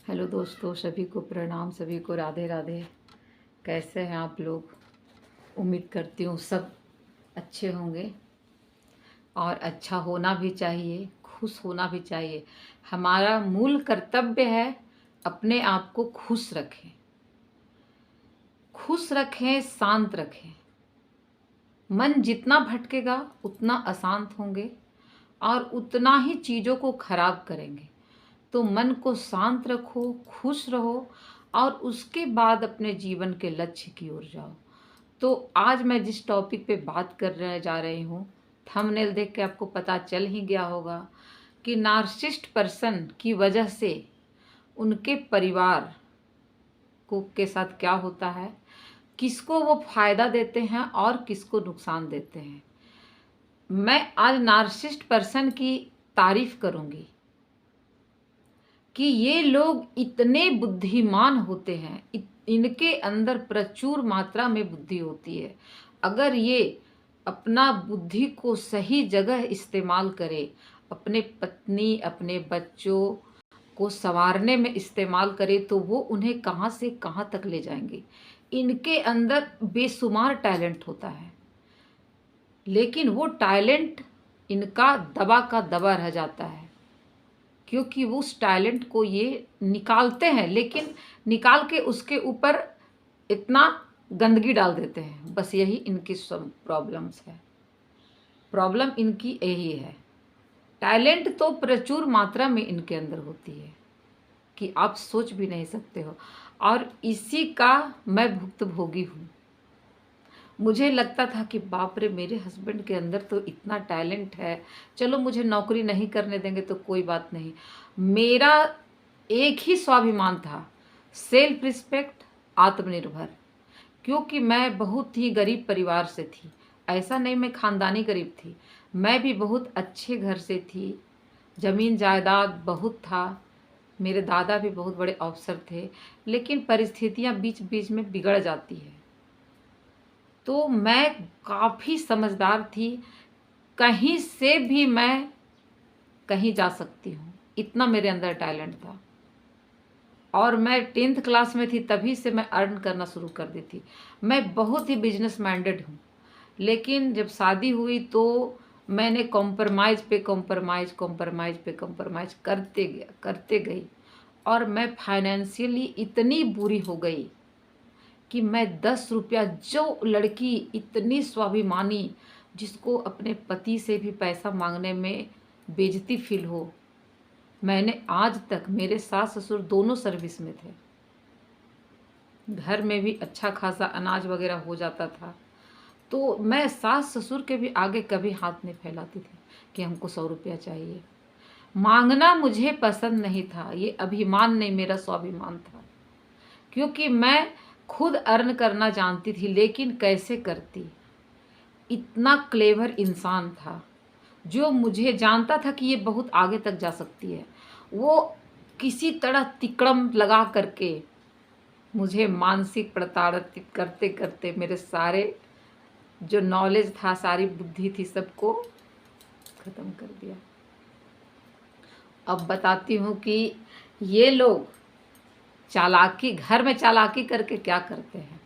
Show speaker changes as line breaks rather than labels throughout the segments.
Hello दोस्तों, सभी को प्रणाम, सभी को राधे राधे। कैसे हैं आप लोग? उम्मीद करती हूँ सब अच्छे होंगे और अच्छा होना भी चाहिए, खुश होना भी चाहिए। हमारा मूल कर्तव्य है अपने आप को खुश रखें, खुश रखें, शांत रखें। मन जितना भटकेगा उतना अशांत होंगे और उतना ही चीज़ों को खराब करेंगे। तो मन को शांत रखो, खुश रहो और उसके बाद अपने जीवन के लक्ष्य की ओर जाओ। तो आज मैं जिस टॉपिक पे बात करने जा रही हूँ, थंबनेल देख के आपको पता चल ही गया होगा कि नार्सिसिस्ट पर्सन की वजह से उनके परिवार को के साथ क्या होता है, किसको वो फायदा देते हैं और किसको नुकसान देते हैं। मैं आज नार्सिसिस्ट पर्सन की तारीफ करूँगी कि ये लोग इतने बुद्धिमान होते हैं, इनके अंदर प्रचुर मात्रा में बुद्धि होती है। अगर ये अपना बुद्धि को सही जगह इस्तेमाल करे, अपने पत्नी अपने बच्चों को संवारने में इस्तेमाल करे, तो वो उन्हें कहाँ से कहाँ तक ले जाएंगे। इनके अंदर बेशुमार टैलेंट होता है, लेकिन वो टैलेंट इनका दबा का दबा रह जाता है, क्योंकि वो उस टैलेंट को ये निकालते हैं, लेकिन निकाल के उसके ऊपर इतना गंदगी डाल देते हैं। बस यही इनकी सब प्रॉब्लम्स है। प्रॉब्लम इनकी यही है। टैलेंट तो प्रचुर मात्रा में इनके अंदर होती है कि आप सोच भी नहीं सकते हो, और इसी का मैं भुक्तभोगी हूँ। मुझे लगता था कि बाप रे, मेरे हस्बैंड के अंदर तो इतना टैलेंट है, चलो मुझे नौकरी नहीं करने देंगे तो कोई बात नहीं। मेरा एक ही स्वाभिमान था, सेल्फ रिस्पेक्ट, आत्मनिर्भर। क्योंकि मैं बहुत ही गरीब परिवार से थी, ऐसा नहीं मैं खानदानी गरीब थी, मैं भी बहुत अच्छे घर से थी। ज़मीन जायदाद बहुत था, मेरे दादा भी बहुत बड़े अफसर थे, लेकिन परिस्थितियाँ बीच बीच में बिगड़ जाती है। तो मैं काफ़ी समझदार थी, कहीं से भी मैं कहीं जा सकती हूँ, इतना मेरे अंदर टैलेंट था। और मैं 10th क्लास में थी तभी से मैं अर्न करना शुरू कर दी थी। मैं बहुत ही बिजनेस माइंडेड हूँ, लेकिन जब शादी हुई तो मैंने कॉम्प्रोमाइज़ पे कॉम्प्रोमाइज़, कॉम्प्रोमाइज़ पे कॉम्प्रोमाइज़ करते गई, और मैं फाइनेंशियली इतनी बुरी हो गई कि मैं 10 रुपया, जो लड़की इतनी स्वाभिमानी, जिसको अपने पति से भी पैसा मांगने में बेइज्जती फील हो, मैंने आज तक, मेरे सास ससुर दोनों सर्विस में थे, घर में भी अच्छा खासा अनाज वगैरह हो जाता था, तो मैं सास ससुर के भी आगे कभी हाथ नहीं फैलाती थी कि हमको 100 रुपया चाहिए। मांगना मुझे पसंद नहीं था, ये अभिमान नहीं, मेरा स्वाभिमान था। क्योंकि मैं खुद अर्न करना जानती थी, लेकिन कैसे करती। इतना क्लेवर इंसान था जो मुझे जानता था कि ये बहुत आगे तक जा सकती है। वो किसी तरह तिकड़म लगा करके मुझे मानसिक प्रताड़ित करते करते मेरे सारे जो नॉलेज था, सारी बुद्धि थी, सबको ख़त्म कर दिया। अब बताती हूँ कि ये लोग चालाकी, घर में चालाकी करके क्या करते हैं।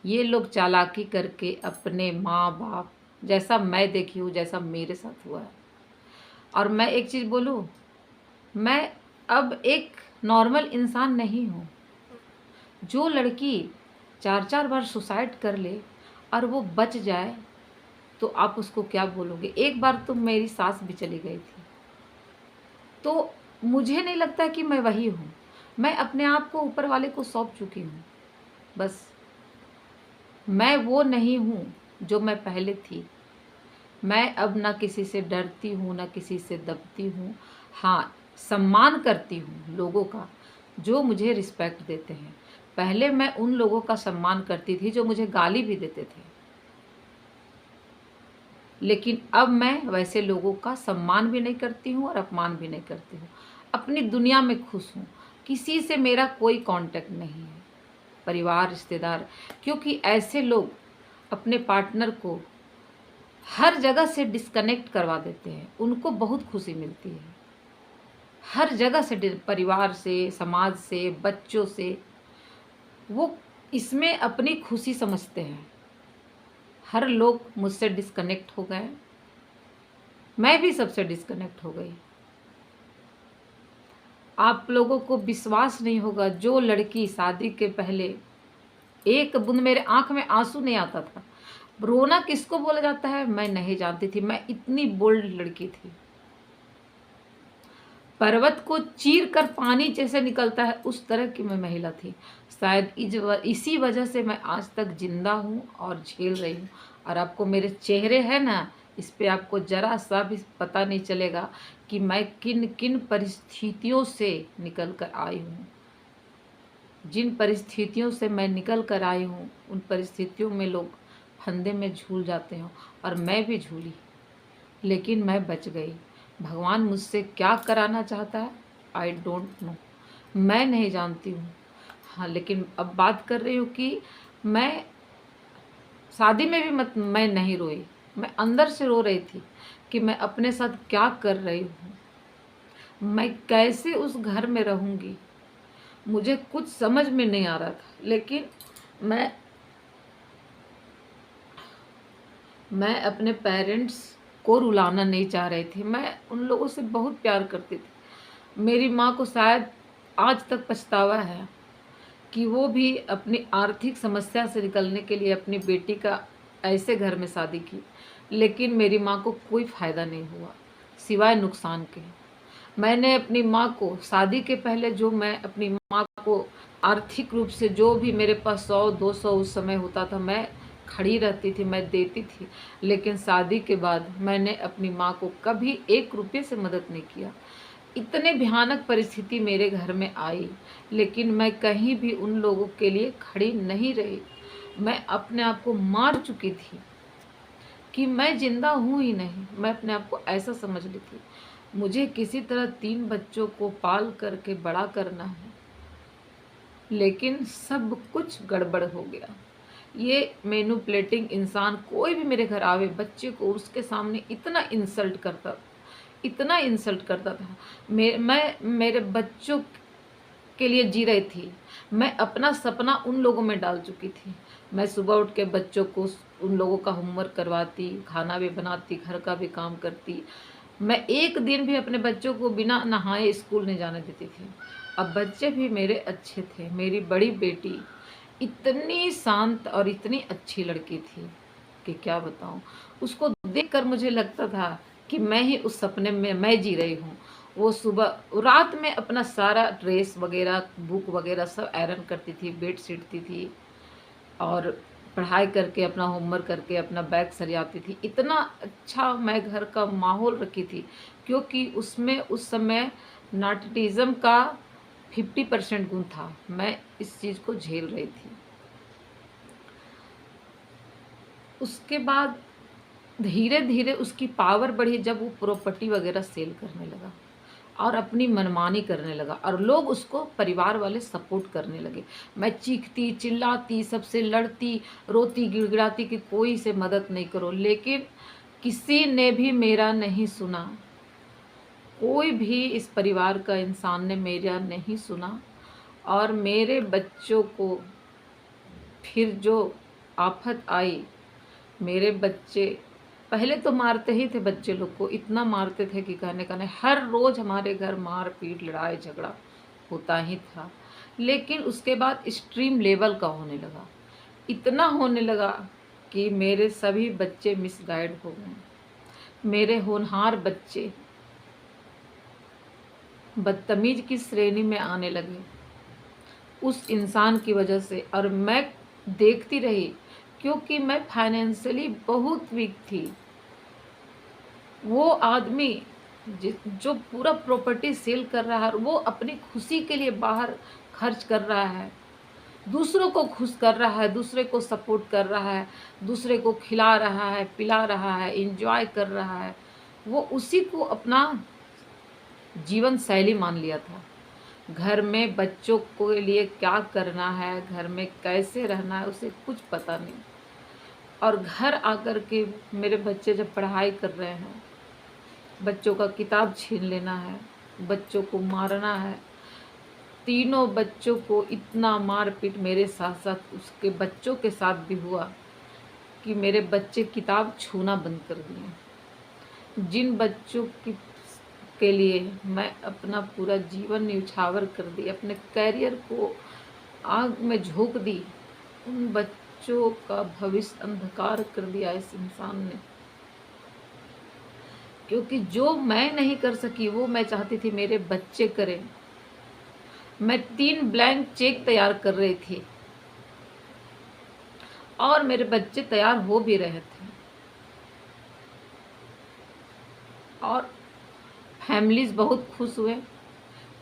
ये लोग चालाकी करके अपने माँ बाप, जैसा मैं देखी हूँ, जैसा मेरे साथ हुआ है। और मैं एक चीज़ बोलूँ, मैं अब एक नॉर्मल इंसान नहीं हूँ। जो लड़की 4-4 बार सुसाइड कर ले और वो बच जाए, तो आप उसको क्या बोलोगे। एक बार तो मेरी सास भी चली गई थी, तो मुझे नहीं लगता कि मैं वही हूँ। मैं अपने आप को ऊपर वाले को सौंप चुकी हूँ। बस मैं वो नहीं हूँ जो मैं पहले थी। मैं अब ना किसी से डरती हूँ, ना किसी से दबती हूँ। हाँ, सम्मान करती हूँ लोगों का जो मुझे रिस्पेक्ट देते हैं। पहले मैं उन लोगों का सम्मान करती थी जो मुझे गाली भी देते थे, लेकिन अब मैं वैसे लोगों का सम्मान भी नहीं करती हूँ और अपमान भी नहीं करती हूँ। अपनी दुनिया में खुश हूँ, किसी से मेरा कोई कांटेक्ट नहीं है, परिवार रिश्तेदार। क्योंकि ऐसे लोग अपने पार्टनर को हर जगह से डिस्कनेक्ट करवा देते हैं, उनको बहुत खुशी मिलती है। हर जगह से परिवार से, समाज से, बच्चों से, वो इसमें अपनी खुशी समझते हैं। हर लोग मुझसे डिस्कनेक्ट हो गए, मैं भी सबसे डिस्कनेक्ट हो गई। आप लोगों को विश्वास नहीं होगा, जो लड़की शादी के पहले एक बूंद मेरे आंख में आंसू नहीं आता था। रोना किसको बोला जाता है मैं नहीं जानती थी। मैं इतनी बोल्ड लड़की थी। पर्वत को चीर कर पानी जैसे निकलता है उस तरह की मैं महिला थी। शायद इसी वजह से मैं आज तक जिंदा हूँ और झेल रही हूँ। और आपको मेरे चेहरे है ना, इस पे आपको जरा सा भी पता नहीं चलेगा कि मैं किन किन परिस्थितियों से निकल कर आई हूँ। जिन परिस्थितियों से मैं निकल कर आई हूँ उन परिस्थितियों में लोग फंदे में झूल जाते हैं, और मैं भी झूली, लेकिन मैं बच गई। भगवान मुझसे क्या कराना चाहता है आई डोंट नो, मैं नहीं जानती हूँ। हाँ, लेकिन अब बात कर रही हूँ कि मैं शादी में भी मैं नहीं रोई। मैं अंदर से रो रही थी कि मैं अपने साथ क्या कर रही हूँ, मैं कैसे उस घर में रहूँगी। मुझे कुछ समझ में नहीं आ रहा था। लेकिन मैं अपने पेरेंट्स को रुलाना नहीं चाह रही थी। मैं उन लोगों से बहुत प्यार करती थी। मेरी माँ को शायद आज तक पछतावा है कि वो भी अपनी आर्थिक समस्या से निकलने के लिए अपनी बेटी का ऐसे घर में शादी की, लेकिन मेरी माँ को कोई फ़ायदा नहीं हुआ सिवाय नुकसान के। मैंने अपनी माँ को शादी के पहले, जो मैं अपनी माँ को आर्थिक रूप से जो भी मेरे पास 100-200 उस समय होता था, मैं खड़ी रहती थी, मैं देती थी। लेकिन शादी के बाद मैंने अपनी माँ को कभी 1 रुपये से मदद नहीं किया। इतने भयानक परिस्थिति मेरे घर में आई, लेकिन मैं कहीं भी उन लोगों के लिए खड़ी नहीं रही। मैं अपने आप को मार चुकी थी कि मैं जिंदा हूँ ही नहीं। मैं अपने आप को ऐसा समझ ली थी। मुझे किसी तरह 3 बच्चों को पाल करके बड़ा करना है, लेकिन सब कुछ गड़बड़ हो गया। ये मैनिपुलेटिंग इंसान कोई भी मेरे घर आवे, बच्चे को उसके सामने इतना इंसल्ट करता था, इतना इंसल्ट करता था। मैं मेरे बच्चों के लिए जी रही थी। मैं अपना सपना उन लोगों में डाल चुकी थी। मैं सुबह उठ के बच्चों को उन लोगों का होमवर्क करवाती, खाना भी बनाती, घर का भी काम करती। मैं एक दिन भी अपने बच्चों को बिना नहाए स्कूल नहीं जाने देती थी। अब बच्चे भी मेरे अच्छे थे। मेरी बड़ी बेटी इतनी शांत और इतनी अच्छी लड़की थी कि क्या बताऊं। उसको देखकर मुझे लगता था कि मैं ही उस सपने में मैं जी रही हूँ। वो सुबह रात में अपना सारा ड्रेस वगैरह, बुक वगैरह सब आयरन करती थी, बेड सीटती थी, और पढ़ाई करके अपना होमवर्क करके अपना बैग सरियाती थी। इतना अच्छा मैं घर का माहौल रखी थी, क्योंकि उसमें उस समय नार्टिज्म का 50% गुण था। मैं इस चीज़ को झेल रही थी। उसके बाद धीरे धीरे उसकी पावर बढ़ी जब वो प्रॉपर्टी वगैरह सेल करने लगा और अपनी मनमानी करने लगा, और लोग उसको, परिवार वाले सपोर्ट करने लगे। मैं चीखती चिल्लाती, सबसे लड़ती, रोती गिड़गिड़ाती कि कोई से मदद नहीं करो, लेकिन किसी ने भी मेरा नहीं सुना। कोई भी इस परिवार का इंसान ने मेरा नहीं सुना। और मेरे बच्चों को फिर जो आफत आई, मेरे बच्चे पहले तो मारते ही थे, बच्चे लोग को इतना मारते थे कि कहने का नहीं। हर रोज़ हमारे घर मार पीट, लड़ाई झगड़ा होता ही था। लेकिन उसके बाद एक्सट्रीम लेवल का होने लगा, इतना होने लगा कि मेरे सभी बच्चे मिसगाइड हो गए। मेरे होनहार बच्चे बदतमीज की श्रेणी में आने लगे उस इंसान की वजह से। और मैं देखती रही, क्योंकि मैं फाइनेंशियली बहुत वीक थी। वो आदमी जो पूरा प्रॉपर्टी सेल कर रहा है, वो अपनी खुशी के लिए बाहर खर्च कर रहा है, दूसरों को खुश कर रहा है, दूसरे को सपोर्ट कर रहा है, दूसरे को खिला रहा है, पिला रहा है, एंजॉय कर रहा है। वो उसी को अपना जीवन शैली मान लिया था। घर में बच्चों के लिए क्या करना है, घर में कैसे रहना है, उसे कुछ पता नहीं। और घर आकर के मेरे बच्चे जब पढ़ाई कर रहे हैं, बच्चों का किताब छीन लेना है, बच्चों को मारना है। तीनों बच्चों को इतना मारपीट मेरे साथ साथ उसके बच्चों के साथ भी हुआ कि मेरे बच्चे किताब छूना बंद कर दिए। जिन बच्चों की के लिए मैं अपना पूरा जीवन न्यौछावर कर दी, अपने कैरियर को आग में झोंक दी, उन बच्चों का भविष्य अंधकार कर दिया इस इंसान ने। क्योंकि जो मैं नहीं कर सकी वो मैं चाहती थी मेरे बच्चे करें। मैं 3 ब्लैंक चेक तैयार कर रही थी और मेरे बच्चे तैयार हो भी रहे थे, और फैमिलीज बहुत खुश हुए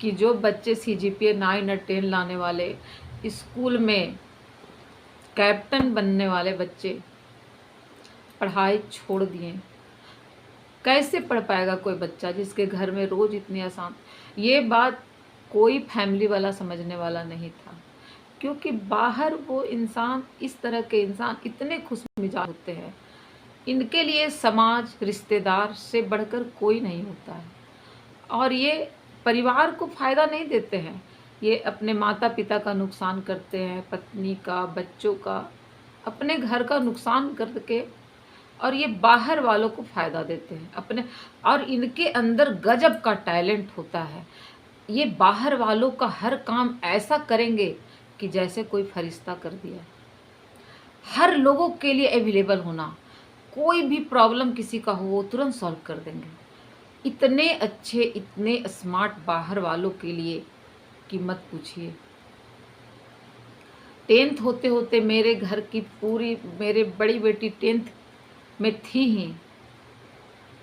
कि जो बच्चे CGPA 9 और 10 लाने वाले, स्कूल में कैप्टन बनने वाले बच्चे पढ़ाई छोड़ दिए। कैसे पढ़ पाएगा कोई बच्चा जिसके घर में रोज इतनी आसान। ये बात कोई फैमिली वाला समझने वाला नहीं था, क्योंकि बाहर वो इंसान, इस तरह के इंसान इतने खुश मिजाज होते हैं, इनके लिए समाज रिश्तेदार से बढ़कर कोई नहीं होता है। और ये परिवार को फ़ायदा नहीं देते हैं, ये अपने माता पिता का नुकसान करते हैं, पत्नी का, बच्चों का, अपने घर का नुकसान करके, और ये बाहर वालों को फ़ायदा देते हैं अपने। और इनके अंदर गजब का टैलेंट होता है। ये बाहर वालों का हर काम ऐसा करेंगे कि जैसे कोई फरिश्ता कर दिया। हर लोगों के लिए अवेलेबल होना, कोई भी प्रॉब्लम किसी का हो वो तुरंत सॉल्व कर देंगे। इतने अच्छे, इतने स्मार्ट बाहर वालों के लिए कि मत पूछिए। 10th होते होते मेरे घर की पूरी, मेरे बड़ी बेटी 10th में थी ही।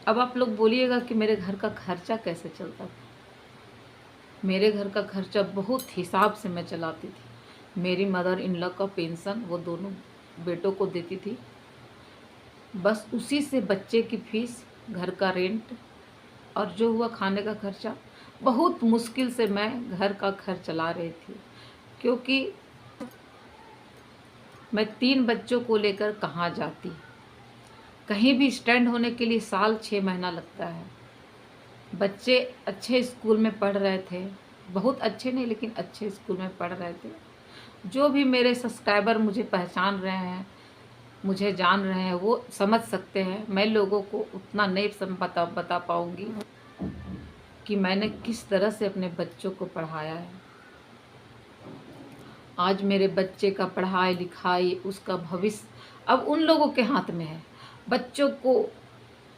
अब आप लोग बोलिएगा कि मेरे घर का खर्चा कैसे चलता था। मेरे घर का खर्चा बहुत हिसाब से मैं चलाती थी। मेरी मदर इन लॉ का पेंशन वो दोनों बेटों को देती थी, बस उसी से बच्चे की फीस, घर का रेंट और जो हुआ खाने का खर्चा, बहुत मुश्किल से मैं घर का खर्च चला रही थी। क्योंकि मैं 3 बच्चों को लेकर कहाँ जाती, कहीं भी स्टैंड होने के लिए साल 6 महीना लगता है। बच्चे अच्छे स्कूल में पढ़ रहे थे, बहुत अच्छे नहीं लेकिन अच्छे स्कूल में पढ़ रहे थे। जो भी मेरे सब्सक्राइबर मुझे पहचान रहे हैं, मुझे जान रहे हैं, वो समझ सकते हैं। मैं लोगों को उतना नहीं बता पाऊँगी कि मैंने किस तरह से अपने बच्चों को पढ़ाया है। आज मेरे बच्चे का पढ़ाई लिखाई, उसका भविष्य अब उन लोगों के हाथ में है। बच्चों को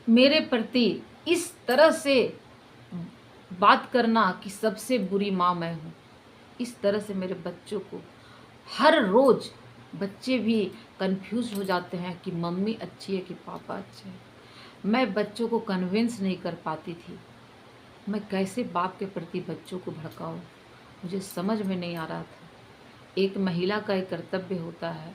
मेरे प्रति इस तरह से बात करना कि सबसे बुरी माँ मैं हूँ, इस तरह से मेरे बच्चों को हर रोज़ बच्चे भी कंफ्यूज हो जाते हैं कि मम्मी अच्छी है कि पापा अच्छे हैं। मैं बच्चों को कन्विंस नहीं कर पाती थी। मैं कैसे बाप के प्रति बच्चों को भड़काऊँ, मुझे समझ में नहीं आ रहा था। एक महिला का एक कर्तव्य होता है,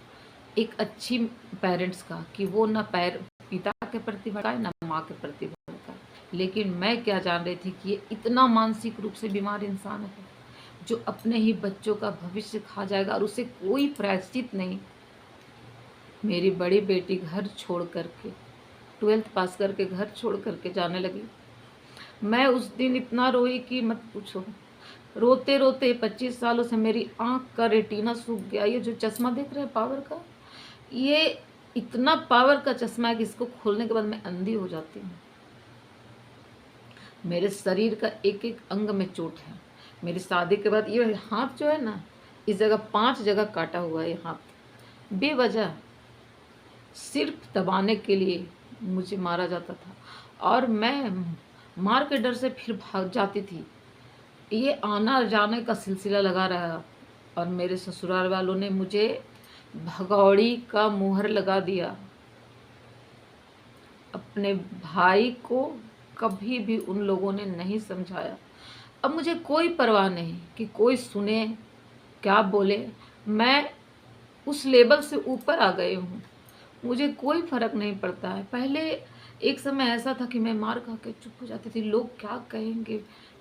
एक अच्छी पेरेंट्स का, कि वो ना पिता के प्रति भड़काए ना माँ के प्रति भड़काए। लेकिन मैं क्या जान रही थी कि ये इतना मानसिक रूप से बीमार इंसान है जो अपने ही बच्चों का भविष्य खा जाएगा और उसे कोई प्रायश्चित नहीं। मेरी बड़ी बेटी घर छोड़ करके, 12th पास करके घर छोड़ करके जाने लगी। मैं उस दिन इतना रोई कि मत पूछो। रोते रोते 25 सालों से मेरी आँख का रेटिना सूख गया। ये जो चश्मा देख रहे हैं पावर का, ये इतना पावर का चश्मा है कि इसको खोलने के बाद मैं अंधी हो जाती हूँ। मेरे शरीर का एक एक अंग में चोट है। मेरी शादी के बाद ये हाथ जो है ना, इस जगह 5 जगह काटा हुआ है। ये हाथ बेवजह सिर्फ दबाने के लिए मुझे मारा जाता था और मैं मार के डर से फिर भाग जाती थी। ये आना जाने का सिलसिला लगा रहा और मेरे ससुराल वालों ने मुझे भगौड़ी का मुहर लगा दिया। अपने भाई को कभी भी उन लोगों ने नहीं समझाया। अब मुझे कोई परवाह नहीं कि कोई सुने क्या बोले, मैं उस लेवल से ऊपर आ गई हूँ, मुझे कोई फर्क नहीं पड़ता है। पहले एक समय ऐसा था कि मैं मार खा के चुप हो जाती थी, लोग क्या कहेंगे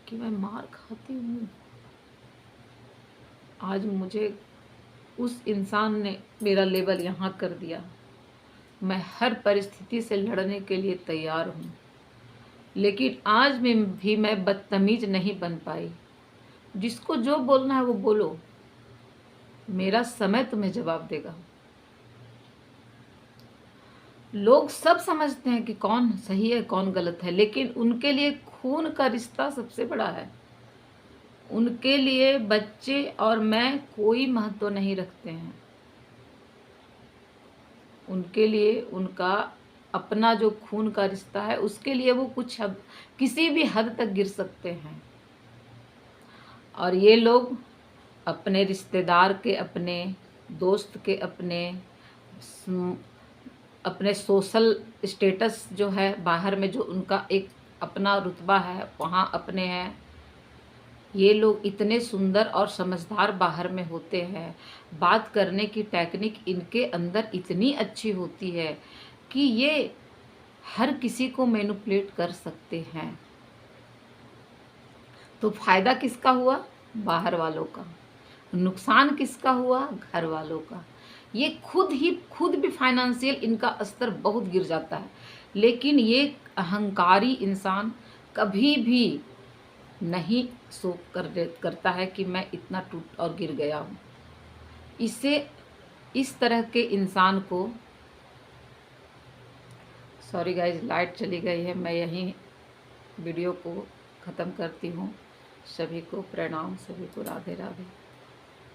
कि मैं मार खाती हूँ। आज मुझे उस इंसान ने मेरा लेवल यहाँ कर दिया। मैं हर परिस्थिति से लड़ने के लिए तैयार हूँ। लेकिन आज में भी मैं बदतमीज नहीं बन पाई। जिसको जो बोलना है वो बोलो, मेरा समय तुम्हें जवाब देगा। लोग सब समझते हैं कि कौन सही है कौन गलत है, लेकिन उनके लिए खून का रिश्ता सबसे बड़ा है। उनके लिए बच्चे और मैं कोई महत्व नहीं रखते हैं। उनके लिए उनका अपना जो खून का रिश्ता है, उसके लिए वो किसी भी हद तक गिर सकते हैं। और ये लोग अपने रिश्तेदार के, अपने दोस्त के, अपने सोशल स्टेटस जो है बाहर में, जो उनका एक अपना रुतबा है, वहाँ अपने हैं। ये लोग इतने सुंदर और समझदार बाहर में होते हैं। बात करने की टेक्निक इनके अंदर इतनी अच्छी होती है कि ये हर किसी को मैनिपुलेट कर सकते हैं। तो फायदा किसका हुआ? बाहर वालों का। नुकसान किसका हुआ? घर वालों का। ये खुद भी फाइनेंशियल इनका स्तर बहुत गिर जाता है, लेकिन ये अहंकारी इंसान कभी भी नहीं करता है कि मैं इतना टूट और गिर गया हूँ। इसे इस तरह के इंसान को, सॉरी गाइज लाइट चली गई है, मैं यहीं वीडियो को ख़त्म करती हूँ। सभी को प्रणाम, सभी को राधे राधे।